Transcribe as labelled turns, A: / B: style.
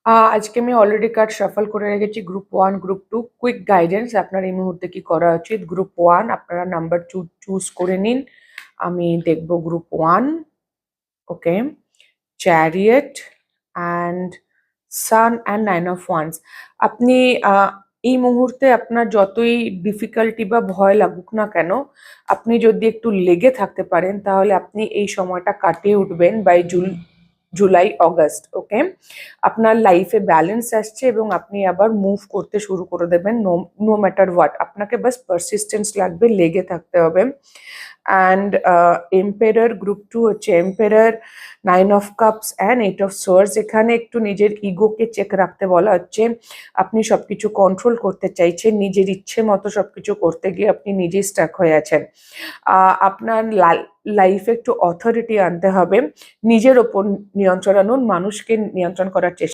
A: আজকে আমি already card shuffle করে রেখেছি গ্রুপ 1 গ্রুপ 2 কুইক গাইডেন্স আপনার এই মুহূর্তে কি করা উচিত। গ্রুপ 1 আপনারা নাম্বার চুজ করে নিন। আমি দেখব group 1। Okay, chariot and sun and 9 of wands. আপনি এই মুহূর্তে আপনার যতই ডিফিকাল্টি বা ভয় লাগুক না কেন, আপনি যদি একটু লেগে থাকতে পারেন তাহলে আপনি এই সময়টা কাটিয়ে উঠবেন বাই জুলাই অগাস্ট। ওকে, আপনার লাইফে ব্যালেন্স আসছে এবং আপনি আবার মুভ করতে শুরু করে দেবেন। নো ম্যাটার হোয়াট, আপনাকে বাস পারসিস্টেন্স লাগবে, লেগে থাকতে হবে। অ্যান্ড এম্পেরার গ্রুপ 2 হচ্ছে emperor, 9 of cups and 8 of swords. এখানে একটু নিজের ইগোকে চেক রাখতে বলা হচ্ছে। আপনি সবকিছু কন্ট্রোল করতে চাইছেন, নিজের ইচ্ছে মতো সবকিছু করতে গিয়ে আপনি নিজেই স্টাক হয়ে আছেন। আপনার লাইফে একটু অথরিটি আনতে হবে, নিজের ওপর নিয়ন্ত্রণ আনুন, মানুষকে নিয়ন্ত্রণ করার চেষ্টা